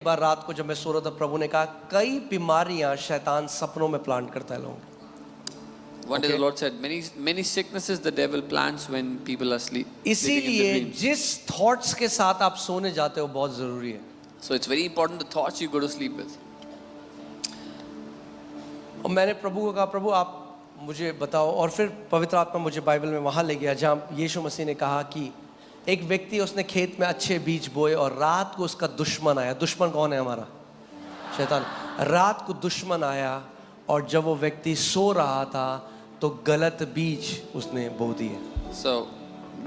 एक बार रात को जब मैं सो रहा था, प्रभु ने कहा कई बीमारियां शैतान सपनों में प्लांट करता है लोगों। One day the Lord said, many sicknesses the devil plants when people are sleeping in the इसीलिए dreams. जिस थॉट्स के साथ आप सोने जाते हो बहुत जरूरी है। So it's very important the thoughts you go to sleep with. और मैंने प्रभु को कहा, प्रभु आप मुझे बताओ, और फिर पवित्र आत्मा मुझे बाइबल में वहां ले गया जहां यीशु मसीह ने कहा कि एक व्यक्ति, उसने खेत में अच्छे बीज बोए और रात को उसका दुश्मन आया। दुश्मन कौन है? हमारा शैतान। रात को दुश्मन आया और जब वो व्यक्ति सो रहा था तो गलत बीज उसने बो दिए। So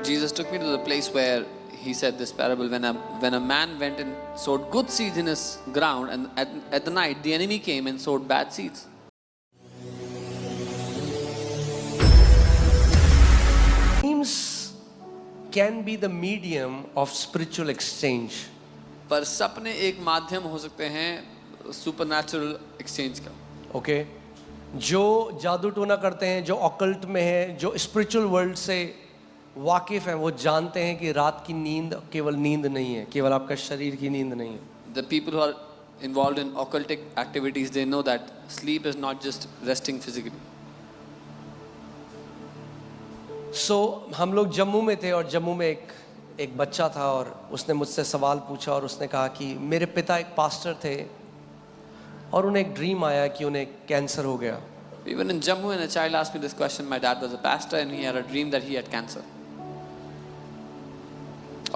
Jesus took me to the place where he said this parable, when a man went and sowed good seeds in his ground, and at the night the enemy came and sowed bad seeds. Dreams can be the medium of spiritual exchange. पर सपने एक माध्यम हो सकते हैं supernatural exchange का। Okay जो जादू टोना करते हैं, जो ऑकल्ट में है, जो स्पिरिचुअल वर्ल्ड से वाकिफ हैं, वो जानते हैं कि रात की नींद केवल नींद नहीं है, केवल आपका शरीर की नींद नहीं है। The people who are involved in occultic activities, they know that sleep is not just resting physically. हम लोग जम्मू में थे और जम्मू में एक बच्चा था और उसने मुझसे सवाल पूछा और उसने कहा कि मेरे पिता एक पास्टर थे और उन्हें एक ड्रीम आया कि उन्हें कैंसर हो गया। Even in Jammu, when a child asked me this question, my dad was a pastor and he had a dream that he had cancer.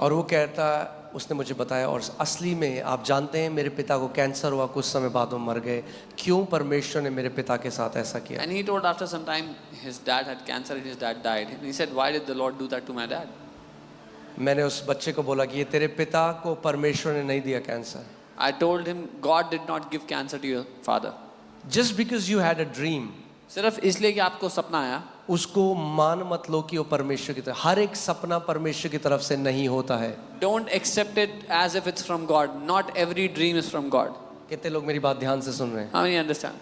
और वो कहता, उसने मुझे बताया, और असली में आप जानते हैं मेरे पिता को कैंसर हुआ, कुछ समय बाद वो मर गए, क्यों परमेश्वर ने मेरे पिता के साथ ऐसा किया? And he told after some time his dad had cancer and his dad died. And he said, why did the Lord do that to my dad? मैंने उस बच्चे को बोला कि ये तेरे पिता को परमेश्वर ने नहीं दिया cancer. I told him, God did not give cancer to your father. Just because you had a dream, सिर्फ इसलिए कि आपको सपना आया, उसको मान मत लो कि वो परमेश्वर की तरफ। हर एक सपना परमेश्वर की तरफ से नहीं होता है। don't accept it as if it's from God. Not every dream is from God. कितने लोग मेरी बात ध्यान से सुन रहे हैं? How many understand?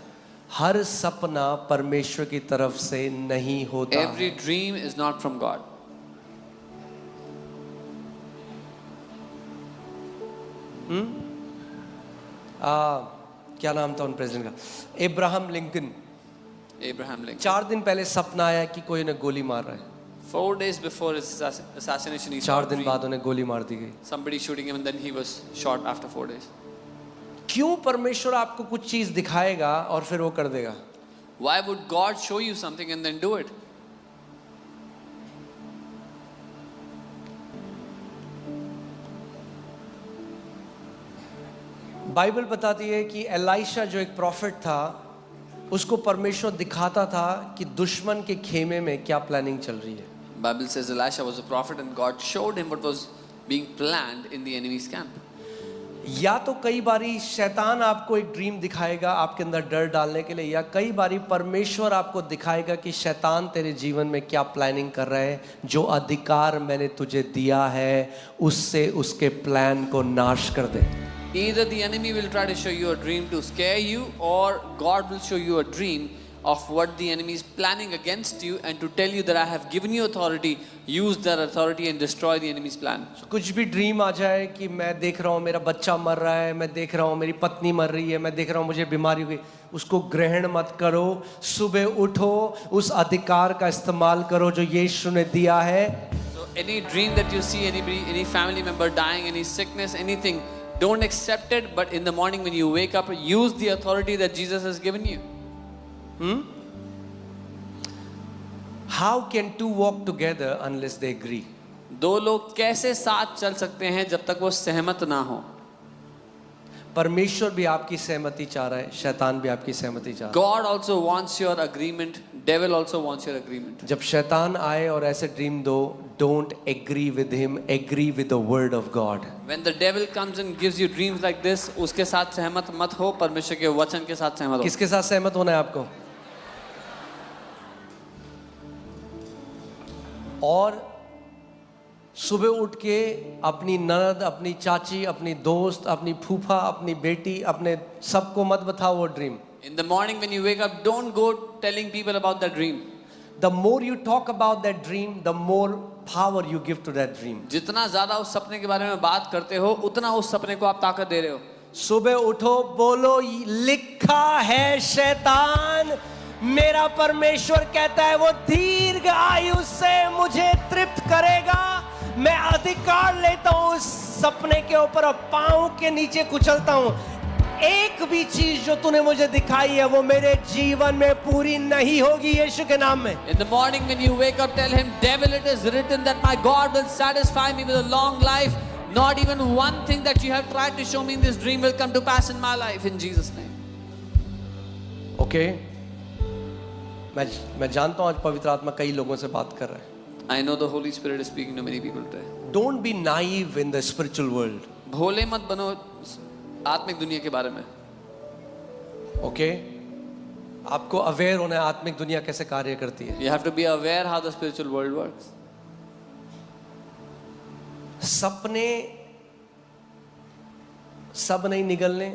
हर सपना परमेश्वर की तरफ से नहीं होता। Every dream is not from God. क्या नाम था उन प्रेसिडेंट का? Abraham Lincoln. Abraham Lincoln. 4 दिन पहले सपना आया कि कोई उन्हें गोली मार रहा है। 4 days before his assassination, he saw 4 a दिन dream. बाद उन्हें गोली मार दी गई। Somebody shooting him and then he was shot after 4 days. क्यों परमेश्वर आपको कुछ चीज दिखाएगा और फिर वो कर देगा? Why would God show you something and then do it? Bible बताती है कि एलाइशा जो एक प्रॉफिट था, उसको परमेश्वर दिखाता था कि दुश्मन के खेमे में क्या प्लानिंग चल रही है। Bible says Elisha was a prophet and God showed him what was being planned in the enemy's camp. या तो कई बारी शैतान आपको एक ड्रीम दिखाएगा आपके अंदर डर डालने के लिए, या कई बारी परमेश्वर आपको दिखाएगा कि शैतान तेरे जीवन में क्या प्लानिंग कर रहा है। जो अधिकार मैंने तुझे दिया है उससे उसके प्लान को नाश कर दे। Either the enemy will try to show you a dream to scare you, or God will show you a dream of what the enemy is planning against you and to tell you that I have given you authority, use that authority and destroy the enemy's plan. कुछ भी dream आ जाए कि मैं देख रहा हूँ मेरा बच्चा मर रहा है, मैं देख रहा हूँ मेरी पत्नी मर रही है, मैं देख रहा हूँ मुझे बीमारी हो गई, उसको ग्रहण मत करो। सुबह उठो, उस अधिकार का इस्तेमाल करो जो यीशु ने दिया है। So any dream that you see, anybody, any family member dying, any sickness, anything, don't accept it, but in the morning when you wake up, use the authority that Jesus has given you. How can two walk together unless they agree? दो लोग कैसे साथ चल सकते हैं जब तक वो सहमत ना हो? परमेश्वर भी आपकी सहमति चाह रहा है, शैतान भी आपकी सहमति चाह रहा God also wants your agreement. Devil also wants your agreement. है। जब शैतान आए और ऐसे ड्रीम दो, don't agree with him, agree with the word of God. When the devil comes and gives you dreams like this, उसके साथ सहमत मत हो, परमेश्वर के वचन के साथ सहमत हो। किसके साथ सहमत होना है आपको? और सुबह उठ के अपनी ननद, अपनी चाची, अपनी दोस्त, अपनी फूफा, अपनी बेटी, अपने सबको मत बताओ वो dream. In the morning when you wake up, don't go telling people about that dream. The more you talk about that dream, the more power you give to that dream. जितना ज़्यादा उस सपने के बारे में बात करते हो, उतना उस सपने को आप ताकत दे रहे हो। सुबह उठो, बोलो लिखा है शैतान, मेरा परमेश्वर कहता है वो दीर्घ आयु से मुझे तृप्त करेगा। मैं अधिकार लेता हूं उस सपने के ऊपर और पांव के नीचे कुचलता हूं। एक भी चीज जो तूने मुझे दिखाई है वो मेरे जीवन में पूरी नहीं होगी, यीशु के नाम में। In the morning when you wake up, tell him, devil, it is written that my God will satisfy me with a long life. Not even one thing that you have tried to show me in this dream will come to pass in my life, in Jesus' name. Okay मैं जानता हूं आज पवित्र आत्मा कई लोगों से बात कर रहा है। I know the Holy Spirit is speaking to many people today. Don't be naive in the spiritual world. भोले मत बनो आत्मिक दुनिया के बारे में। ओके आपको अवेयर होना है आत्मिक दुनिया कैसे कार्य करती है। You have to be aware how the spiritual world works. सपने सब नहीं निगलने,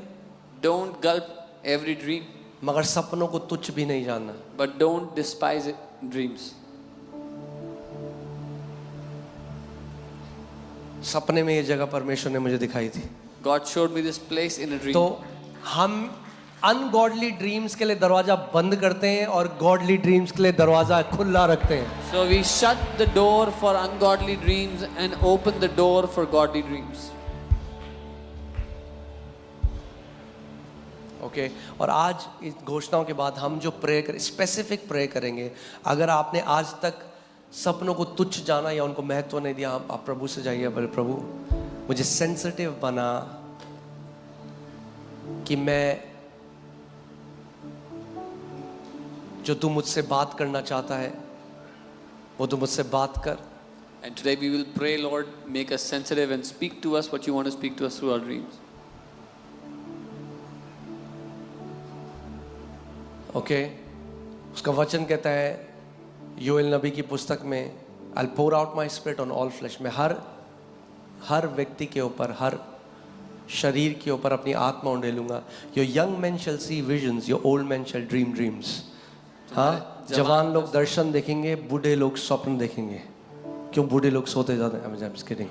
Don't gulp every dream, मगर सपनों को तुच्छ भी नहीं जानना। but don't despise dreams. सपने में ये जगह परमेश्वर ने मुझे दिखाई थी। God showed me this place in a dream. तो हम अनगॉडली ड्रीम्स के लिए दरवाजा बंद करते हैं और गॉडली ड्रीम्स के लिए दरवाजा खुला रखते हैं। So we shut the door for ungodly dreams and open the door for godly dreams. Okay और आज इस घोषणाओं के बाद हम जो प्रे कर स्पेसिफिक प्रे करेंगे। अगर आपने आज तक सपनों को तुच्छ जाना या उनको महत्व नहीं दिया, आप प्रभु से जाइए, बोले प्रभु मुझे सेंसिटिव बना कि मैं जो तू मुझसे बात करना चाहता है वो तू मुझसे बात कर। And today we will pray, Lord, make us sensitive and speak to us what you want to speak to us through our dreams. Okay उसका वचन कहता है योएल नबी की पुस्तक में, I'll pour out my spirit on all flesh, मैं हर व्यक्ति के ऊपर, हर शरीर के ऊपर अपनी आत्मा उंडेलूंगा। Your young men shall see visions, your old men shall dream dreams. हाँ, जवान लोग दर्शन देखेंगे, बूढ़े लोग स्वप्न देखेंगे। क्यों बूढ़े लोग सोते जाते हैं? I'm just kidding.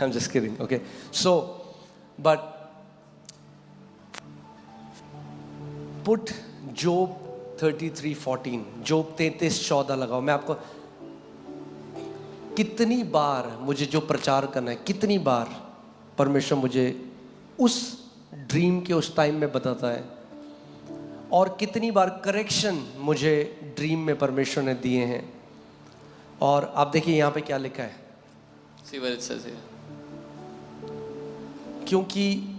I'm just kidding. Okay, so but put Job 33:14, Job 33:14 लगाओ। मैं आपको कितनी बार मुझे जो प्रचार करना है, कितनी बार परमेश्वर मुझे उस ड्रीम के उस टाइम में बताता है और कितनी बार करेक्शन मुझे ड्रीम में परमेश्वर ने दिए हैं। और आप देखिए यहाँ पे क्या लिखा है, See what it says here. क्योंकि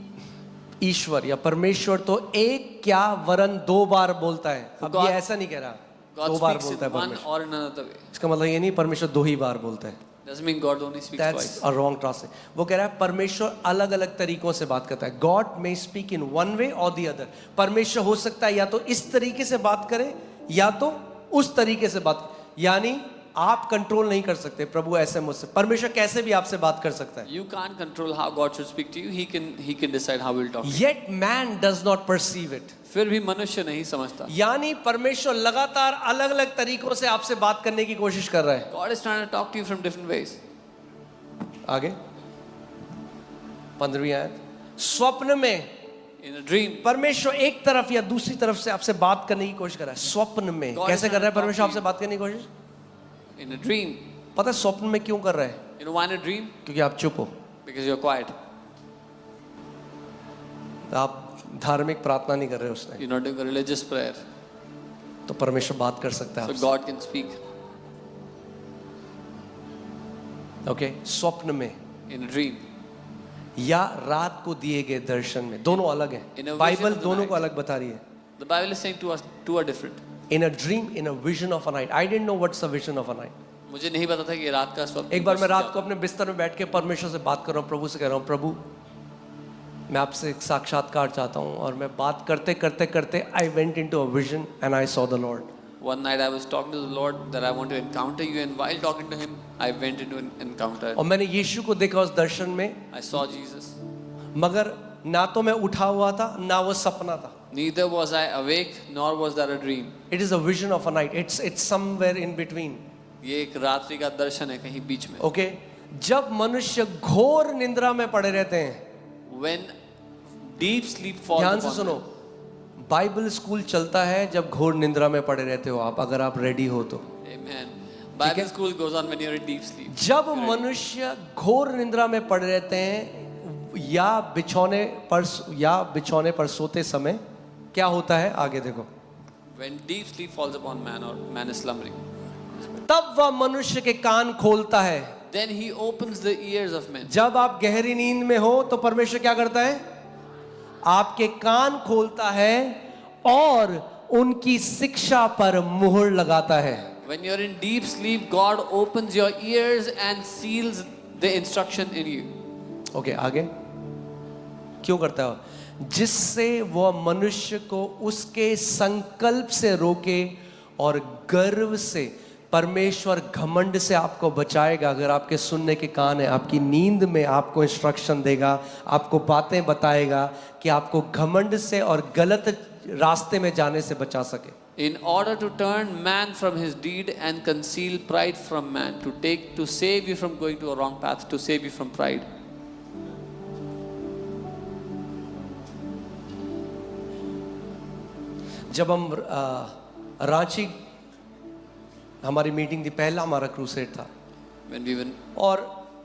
ईश्वर या परमेश्वर तो एक क्या वरन दो बार बोलता है। अब ये ऐसा नहीं कह रहा God दो बार speaks बोलता है in one परमेश्वर, or in another way. इसका मतलब ये नहीं परमेश्वर दो ही बार बोलता है। Doesn't mean God only speaks That's twice. a wrong translation. वो कह रहा है परमेश्वर अलग अलग तरीकों से बात करता है। God may speak in one way or the other. परमेश्वर हो सकता है या तो इस तरीके से बात करे या तो उस तरीके से बात, यानी आप कंट्रोल नहीं कर सकते प्रभु ऐसे मुझसे। परमेश्वर कैसे भी आपसे बात कर सकता है। You can't control how God should speak to you. He can decide how he'll talk to you. Yet man does not perceive it. फिर भी मनुष्य नहीं समझता. यानी परमेश्वर लगातार अलग अलग तरीकों से आपसे बात करने की कोशिश कर रहा है। God is trying to talk to you from different ways. आगे 15वीं आयत, स्वप्न में In a dream, परमेश्वर एक तरफ या दूसरी तरफ से आपसे बात करने की कोशिश कर रहा है। स्वप्न में God कैसे is कर रहा है trying to परमेश्वर talk to आपसे बात करने की कोशिश? in a dream, पता है स्वप्न में क्यों कर रहा है? you know why in a dream? क्योंकि आप चुप हो, Because you're quiet. आप धार्मिक प्रार्थना नहीं कर रहे उसने, You're not doing a religious prayer. तो परमेश्वर बात कर सकता है So आपसे। God can speak ओके स्वप्न में in a dream. या रात को दिए गए दर्शन में, दोनों अलग In a हैं। vision बाइबल of the दोनों night. को अलग बता रही है। The Bible is saying to us, two are different. In a dream, in a vision of a night. I didn't know what's the vision of a night. मुझे नहीं पता था कि ये रात का स्वप्न. एक बार मैं रात को अपने बिस्तर में बैठ के परमेश्वर से बात कर रहा हूँ, प्रभु से कह रहा हूँ, प्रभु मैं आपसे एक साक्षात्कार चाहता हूँ। और मैं बात करते करते करते I went into a vision and I saw the Lord. One night I was talking to the Lord that I want to encounter you, and while talking to Him, I went into an encounter. और मैंने यीशु को देखा उस दर्शन में, I saw Jesus. मगर ना तो मैं उठा हुआ था ना वो सपना था। Neither was I awake, nor was that a dream. It is a vision of a night. It's somewhere in between. ये एक रात्रि का दर्शन है कहीं बीच में. Okay. जब मनुष्य घोर निंद्रा में पड़े रहते हैं, when deep sleep falls ध्यान से upon सुनो, man. बाइबल स्कूल चलता है जब घोर निंद्रा में पड़े रहते हो आप, अगर आप रेडी हो तो। Amen. Bible school goes on when you're in deep sleep. जब मनुष्य घोर निंद्रा में पड़े रहते हैं या बिछौने पर सोते समय क्या होता है, आगे देखो। When deep sleep falls upon man or man is slumbering, तब वह मनुष्य के कान खोलता है। then he opens the ears of men. जब आप गहरी नींद में हो तो परमेश्वर क्या करता है, आपके कान खोलता है और उनकी शिक्षा पर मुहर लगाता है। When you're in deep sleep, God opens your ears and seals the instruction in you. Okay, आगे क्यों करता है? जिससे वह मनुष्य को उसके संकल्प से रोके और गर्व से, परमेश्वर घमंड से आपको बचाएगा। अगर आपके सुनने के कान है, आपकी नींद में आपको इंस्ट्रक्शन देगा, आपको बातें बताएगा कि आपको घमंड से और गलत रास्ते में जाने से बचा सके। In order to turn man from his deed and conceal pride from man, to save you from going to a wrong path, to save you from pride. जब हम रांची, हमारी मीटिंग थी, पहला हमारा क्रूसेड था, When we were और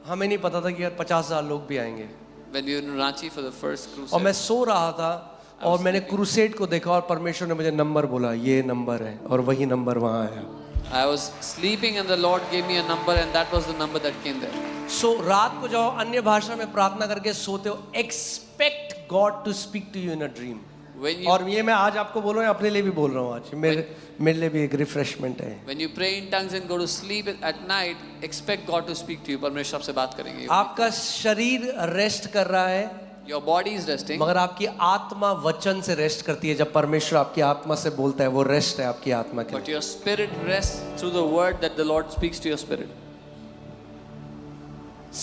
हमें नहीं पता था कि यार 50,000 लोग भी आएंगे। in Ranchi for the first और crusade, मैं सो रहा था और मैंने क्रूसेड को देखा और परमेश्वर ने मुझे नंबर बोला, ये नंबर है, और वही नंबर वहाँ आया। I was sleeping and the Lord gave me a number and that was the number that came there. सो रात को जब अन्य भाषा में प्रार्थना करके सोते हो, expect God to speak to you in a dream. When you और ये मैं आज आपको बोल रहा हूँ, अपने लिए भी बोल रहा हूँ, आज मेरे लिए भी एक रिफ्रेशमेंट है। when you pray in tongues and go to sleep at night, expect God to speak to you. परमेश्वर आपसे बात करेंगे। आपका शरीर रेस्ट कर रहा है, Your body is resting, मगर आपकी आत्मा वचन से रेस्ट करती है। जब परमेश्वर आपकी आत्मा से बोलता है, वो रेस्ट है आपकी आत्मा के but लिए। your spirit rests through the word that the Lord speaks to your spirit.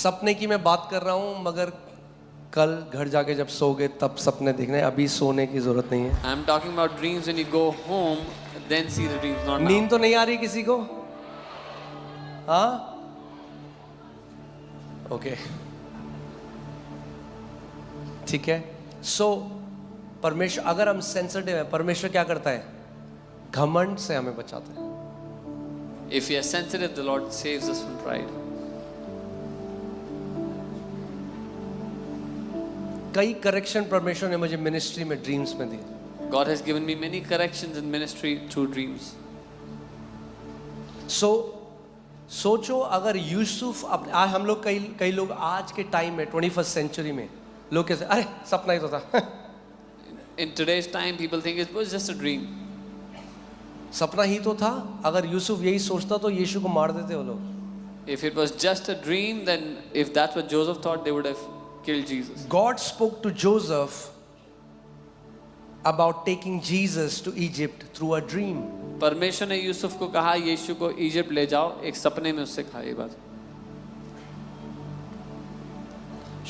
सपने की मैं बात कर रहा हूँ, मगर कल घर जाके जब सोगे तब सपने देखने, अभी सोने की जरूरत नहीं है। I'm talking about dreams when you go home, then see the dreams, not now. नींद तो नहीं आ रही किसी को? हाँ, ओके, ठीक है। सो परमेश्वर, अगर हम सेंसिटिव है, परमेश्वर क्या करता है, घमंड से हमें बचाता है। If we are sensitive, the Lord saves us from pride. कई करेक्शन परमेश्वर ने मुझे मिनिस्ट्री में ड्रीम्स में दिए। God has given me many corrections in ministry through dreams. सो सोचो, अगर यूसुफ आज हम लोग कई लोग आज के टाइम में 21st सेंचुरी में लोग कैसे, अरे सपना ही तो था। In today's time, people think it was just a dream. सपना ही तो था। अगर यूसुफ यही सोचता तो यीशु को मार देते वो लोग। If it was just a dream, then if that's what Joseph thought, they would have killed Jesus. God spoke to Joseph about taking Jesus to Egypt through a dream. परमेश्वर ने यूसुफ को कहा यीशु को इजिप्ट ले जाओ, एक सपने में उससे कहा ये बात।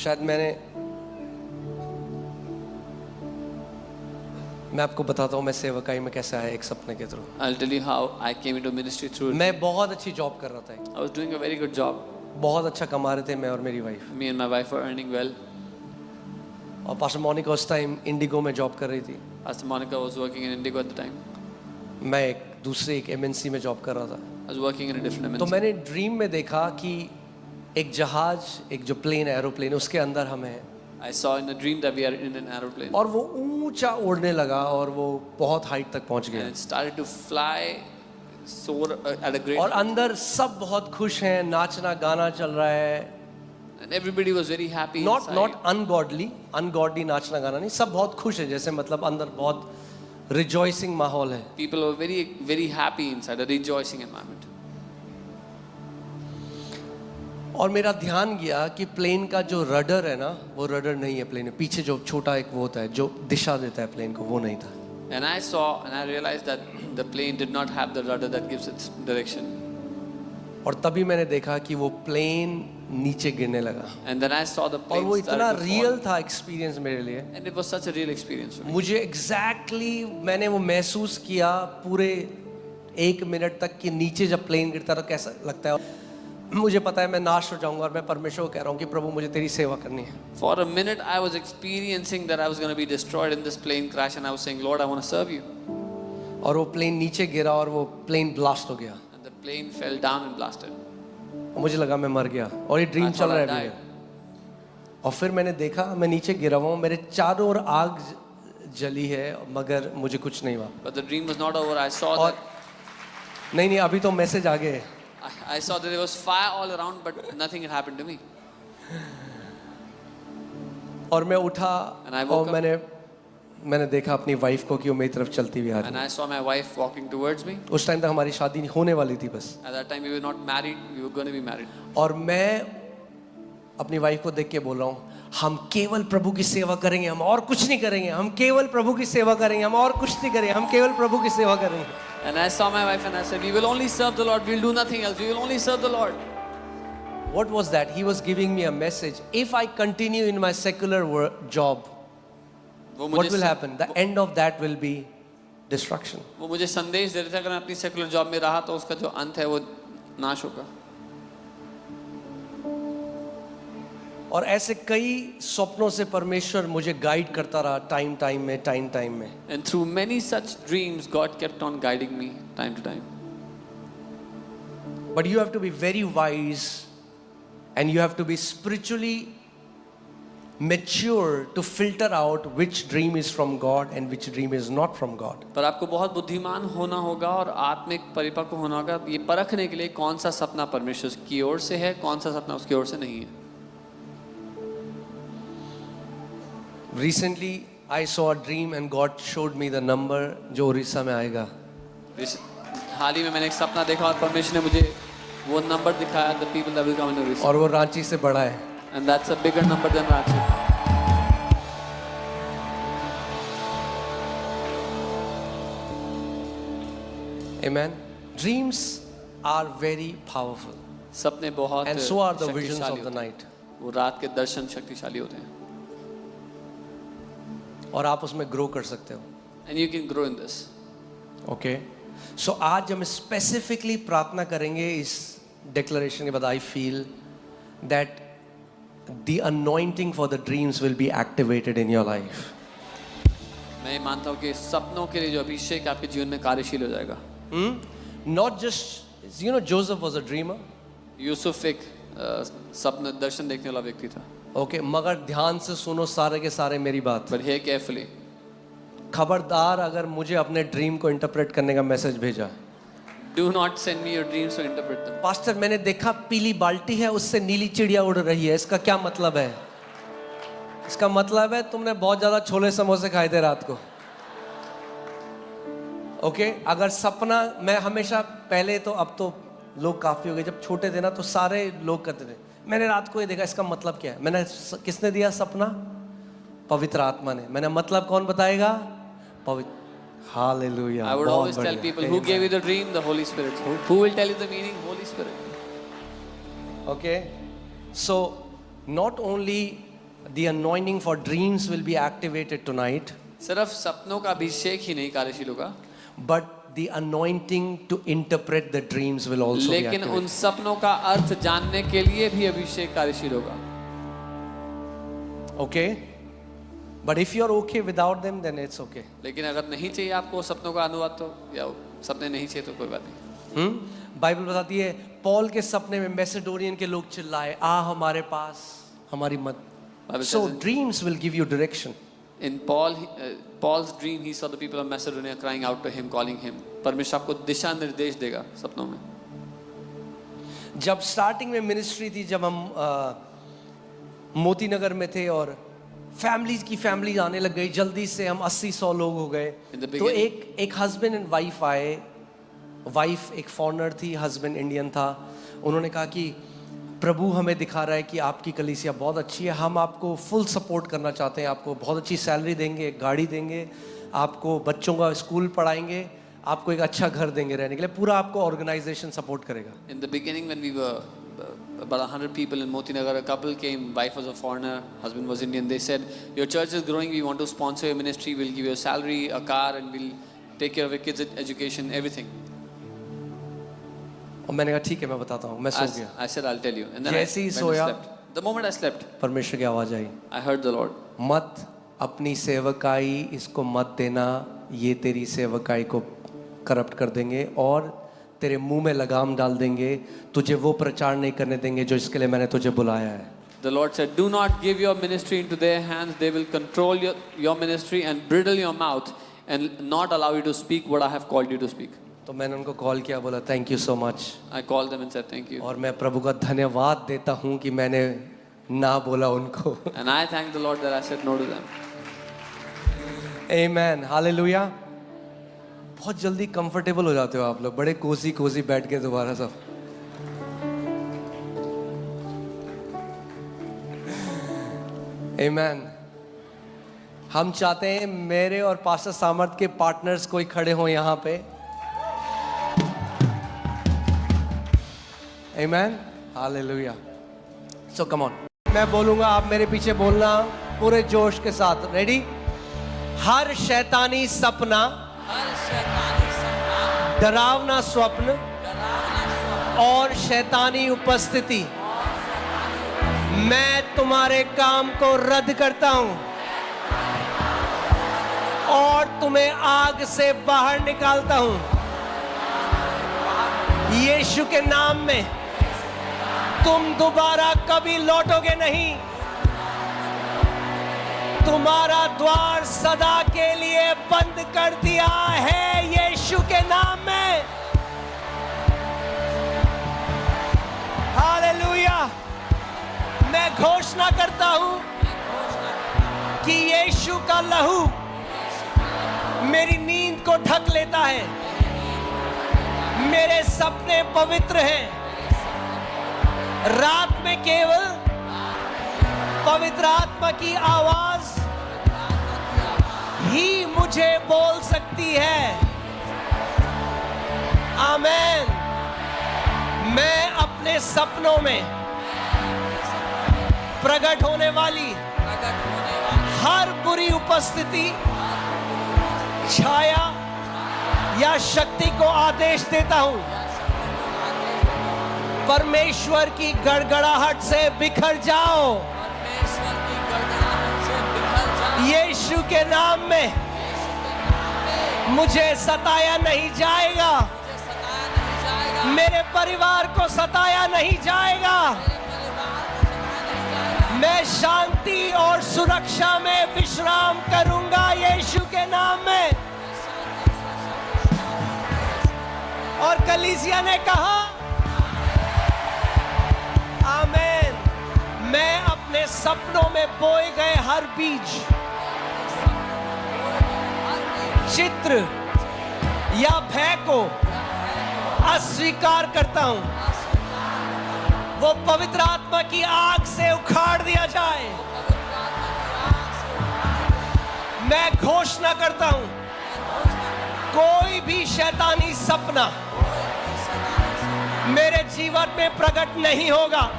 शायद मैं आपको बताता हूँ मैं सेवकाई में कैसे आया, एक सपने के through. I'll tell you how I came into ministry through. मैं बहुत अच्छी जॉब कर रहा था, I was doing a very good job. बहुत अच्छा कमा रहे थे मैं और मेरी wife. Me and my wife were earning well. और पास्टर मोनिका उस टाइम इंडिगो में जॉब कर रही थी, Pastor Monica was working in Indigo at the time. मैं एक MNC में जॉब कर रहा था। I was working in a different तो MNC. मैंने ड्रीम में देखा कि एक जहाज, एक जो प्लेन, एरोप्लेन, उसके अंदर हम हैं I saw in a dream that we are in an aeroplane. और वो ऊंचा उड़ने लगा और वो बहुत हाइट तक पहुंच And गया it started to fly, soar at a great और height. अंदर सब बहुत खुश हैं, नाचना गाना चल रहा है। And everybody was very happy not inside. Ungodly नाचना गाना नहीं, सब बहुत खुश है, जैसे मतलब अंदर बहुत रिजॉइसिंग माहौल है। People were very, very happy inside, a rejoicing environment. और मेरा ध्यान गया कि प्लेन का जो रडर है ना, वो रडर नहीं है प्लेन में, पीछे जो छोटा एक वो होता है जो दिशा देता है प्लेन को, वो नहीं था। And I saw and I realized that the plane did not have the rudder that gives its direction. और तभी मैंने देखा कि वो प्लेन नीचे गिरने लगा And then I saw the और plane वो इतना started to रियल fall. था एक्सपीरियंस मेरे लिए। And it was such a real experience for me. मुझे एग्जैक्टली मैंने वो महसूस किया पूरे 1 मिनट तक कि नीचे जब प्लेन गिरता है तो कैसा लगता है। मुझे पता है मैं नाश हो जाऊंगा और मैं परमेश्वर को कह रहा हूँ कि प्रभु मुझे तेरी सेवा करनी है. For a minute, I was experiencing that I was going to be destroyed in this plane crash, and I was saying, Lord, I want to serve you. और वो प्लेन नीचे गिरा और वो प्लेन ब्लास्ट हो गया. And the plane fell down and blasted. मुझे लगा मैं मर गया और ये ड्रीम I चल thought रहा I है अभी died. मेरा. और फिर मैंने देखा मैं नीचे गिरा हुआ हूँ, मेरे चारों ओर आग जली है मगर मुझे कुछ नहीं हुआ. But the dream was not over. I saw और that नहीं अभी तो मैसेज आ गए. I saw that there was fire all around, but nothing had happened to me. और मैं उठा And I woke और up. मैंने देखा अपनी वाइफ को कि वो मेरी तरफ चलती हुई आ रही And है. I saw my wife walking towards me. उस टाइम तक हमारी शादी होने वाली थी बस. At that time, we were not married. We were going to be married. और मैं अपनी वाइफ को देख के बोल रहा हूँ हम केवल प्रभु की सेवा करेंगे, हम और कुछ नहीं करेंगे. हम केवल प्रभु की सेवा करेंगे, हम और कुछ नहीं करेंगे. हम केवल प्रभु की सेवा करेंगे. And I saw my wife and I said, we will only serve the Lord. We will do nothing else. We will only serve the Lord. What was that? He was giving me a message. If I continue in my secular job, वो what will मुझे happen? The end of that will be destruction. वो मुझे संदेश दे रहे थे, अगर मैं अपनी सेकुलर जॉब में रहा तो उसका जो अंत है वो नाश होगा. और ऐसे कई सपनों से परमेश्वर मुझे गाइड करता रहा टाइम में. And through many such dreams, God kept on guiding me time to time. But you have to be very wise and you have to be spiritually mature to filter out which dream is from God and which dream is not from God. पर आपको बहुत बुद्धिमान होना होगा और आत्मिक परिपक्व होना होगा ये परखने के लिए कौन सा सपना परमेश्वर की ओर से है, कौन सा सपना उसकी ओर से नहीं है. Recently I saw a dream and God showed me the number जो उड़ीसा में आएगा. हाल ही में मैंने एक सपना देखा और परमेश्वर ने मुझे वो नंबर दिखाया, the people that will come in Orissa. और वो रांची से बड़ा है. And that's a bigger number than Ranchi. Amen. Dreams are very powerful. सपने बहुत And so are the visions शक्तिशाली of the होते हैं. night. वो रात के दर्शन शक्तिशाली होते हैं. और आप उसमें ग्रो कर सकते हो. And you can grow in this. Okay so आज हम स्पेसिफिकली प्रार्थना करेंगे इस डिक्लेरेशन के बाद. I feel that the anointing for the dreams will be activated in your life. मैं मानता हूँ कि सपनों के लिए जो अभिषेक आपके जीवन में कार्यशील हो जाएगा. Not just you know Joseph was a dreamer. Yusuf एक सपना दर्शन देखने वाला व्यक्ति था. ओके मगर ध्यान से सुनो सारे के सारे मेरी बात. But hear carefully. खबरदार अगर मुझे अपने ड्रीम को इंटरप्रेट करने का मैसेज भेजा. Do not send me your dreams to interpret them. Pastor मैंने देखा पीली बाल्टी है उससे नीली चिड़िया उड़ रही है, इसका क्या मतलब है? इसका मतलब है तुमने बहुत ज्यादा छोले समोसे खाए थे रात को. ओके अगर सपना, मैं हमेशा पहले तो, अब तो लोग काफी हो गए, जब छोटे थे ना तो सारे लोग कहते थे मैंने रात को ये देखा, इसका मतलब क्या है? मैंने किसने दिया सपना? पवित्र आत्मा ने. मैंने मतलब कौन बताएगा? पवित्र. Hallelujah. I would always tell people who gave you the dream, the Holy Spirit. Who will tell you the meaning? Holy Spirit. Okay, so not only the anointing for dreams will be activated tonight, सिर्फ सपनों का अभिषेक ही नहीं कार्यशील होगा, but the anointing to interpret the dreams will also be लेकिन activated. उन सपनों का अर्थ जानने के लिए भी अभिषेक कार्यशील होगा. Okay, but if you're okay without them, then it's okay. लेकिन अगर नहीं चाहिए आपको सपनों का अनुवाद तो, या सपने नहीं चाहिए तो कोई बात नहीं. बाइबल बताती है पॉल के सपने में मैसेडोनियन के लोग चिल्लाए आ हमारे पास हमारी मत. Bible So says dreams will give you direction. in Paul's dream, he saw the people of Macedonia crying out to him, calling him. परमेश्वर आपको दिशा निर्देश देगा सपनों में. जब स्टार्टिंग में मिनिस्ट्री थी, जब हम मोती नगर में थे और फैमिलीज आने लग गई, जल्दी से हम 80-100 लोग हो गए. तो एक हस्बैंड एंड वाइफ आए. वाइफ एक फॉरेनर थी, हस्बैंड इंडियन था. उन्होंने कहा कि प्रभु हमें दिखा रहा है कि आपकी कलीसिया बहुत अच्छी है, हम आपको फुल सपोर्ट करना चाहते हैं, आपको बहुत अच्छी सैलरी देंगे, एक गाड़ी देंगे, आपको बच्चों का स्कूल पढ़ाएंगे, आपको एक अच्छा घर देंगे रहने के लिए, पूरा आपको ऑर्गेनाइजेशन सपोर्ट करेगा. In the beginning, when we were about 100 people in Moti Nagar, a couple came, wife was a foreigner, husband was Indian. They said, your church is growing, we want to sponsor your ministry, we'll give you a salary, a car, and we'll take care of your kids' education, everything. और मैंने कहा ठीक है मैं बताता हूँ, मैं सो गया। I said, I'll tell you. And then I जैसे ही went and soya, slept. The moment I slept, परमेश्वर की आवाज़ आई, I heard the Lord. मत अपनी सेवकाई इसको मत देना, ये तेरी सेवकाई को करप्ट कर देंगे और तेरे मुंह में लगाम डाल देंगे, तुझे वो प्रचार नहीं करने देंगे जो इसके लिए मैंने तुझे बुलाया है। The Lord said, do not give your ministry into their hands. They will control your ministry and bridle your mouth and not allow you to speak what I have called you to speak. तो मैंने उनको call किया, बोला thank you so much, I called them and said, thank you. और मैं प्रभु का धन्यवाद देता हूँ कि मैंने ना बोला उनको। And I thank the Lord that I said no to them. Amen, hallelujah. बहुत जल्दी कंफर्टेबल हो जाते हो आप लोग, बड़े कोजी कोजी बैठ के दोबारा सब। आमेन। हम चाहते हैं मेरे और पास्टर सामर्थ के पार्टनर्स कोई खड़े हो यहाँ पे। आमेन, हालेलुया। सो कम ऑन, मैं बोलूंगा आप मेरे पीछे बोलना पूरे जोश के साथ। रेडी? हर शैतानी सपना, डरावना स्वप्न और शैतानी उपस्थिति मैं तुम्हारे काम को रद्द करता हूं और तुम्हें आग से बाहर निकालता हूं यीशु के नाम में। तुम दोबारा कभी लौटोगे नहीं। तुम्हारा द्वार सदा के लिए बंद कर दिया है यीशु के नाम में। हालेलुया। मैं घोषणा करता हूं कि यीशु का लहू मेरी नींद को ढक लेता है। मेरे सपने पवित्र हैं। रात में केवल पवित्र आत्मा की आवाज ही मुझे बोल सकती है। आमेन। मैं अपने सपनों में प्रकट होने वाली हर बुरी उपस्थिति, छाया या शक्ति को आदेश देता हूं, परमेश्वर की गड़गड़ाहट से बिखर जाओ। यीशु के नाम में मुझे सताया नहीं जाएगा। मेरे परिवार को सताया नहीं जाएगा। मैं शांति और सुरक्षा में विश्राम करूंगा यीशु के नाम में। और कलीसिया ने कहा आमेन। मैं अपने सपनों में बोए गए हर बीज, चित्र या भय को अस्वीकार करता हूं। वो पवित्र आत्मा की आग से उखाड़ दिया जाए। मैं घोषणा करता हूं, कोई भी शैतानी सपना मेरे जीवन में प्रकट नहीं होगा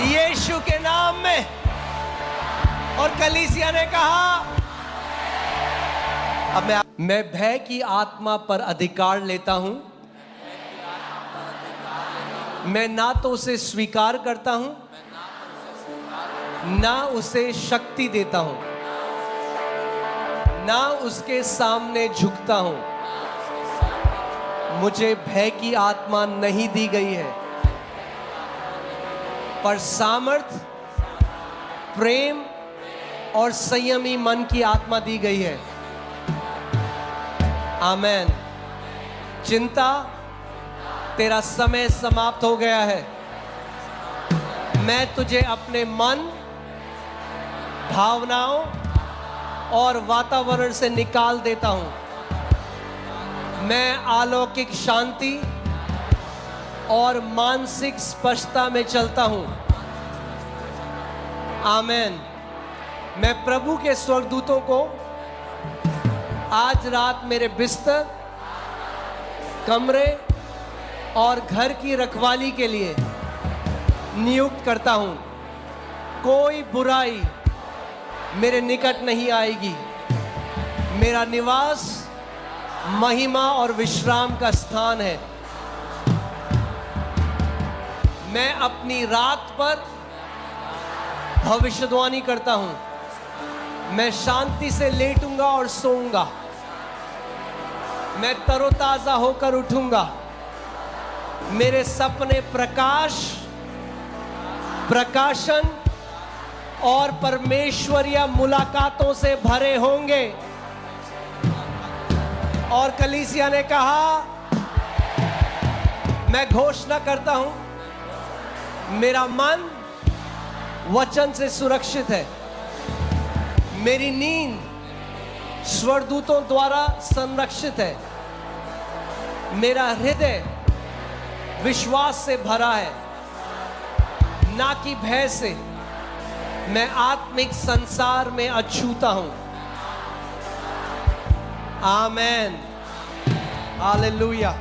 यीशु के नाम में। और कलीसिया ने कहा अब मैं भय की आत्मा पर अधिकार लेता हूं। मैं ना तो उसे स्वीकार करता हूं, ना उसे शक्ति देता हूं, ना उसके सामने झुकता हूं। मुझे भय की आत्मा नहीं दी गई है, पर सामर्थ, प्रेम और संयमी मन की आत्मा दी गई है। आमेन। चिंता, तेरा समय समाप्त हो गया है। मैं तुझे अपने मन, भावनाओं और वातावरण से निकाल देता हूं। मैं अलौकिक शांति और मानसिक स्पष्टता में चलता हूं। आमेन। मैं प्रभु के स्वर्गदूतों को आज रात मेरे बिस्तर, कमरे और घर की रखवाली के लिए नियुक्त करता हूं। कोई बुराई मेरे निकट नहीं आएगी। मेरा निवास महिमा और विश्राम का स्थान है। मैं अपनी रात पर भविष्यवाणी करता हूं। मैं शांति से लेटूंगा और सोऊंगा। मैं तरोताजा होकर उठूंगा। मेरे सपने प्रकाशन और परमेश्वरीय मुलाकातों से भरे होंगे। और कलीसिया ने कहा, मैं घोषणा करता हूं, मेरा मन वचन से सुरक्षित है। मेरी नींद स्वर्गदूतों द्वारा संरक्षित है। मेरा हृदय विश्वास से भरा है, ना कि भय से। मैं आत्मिक संसार में अछूता हूं। आमेन, हालेलुया।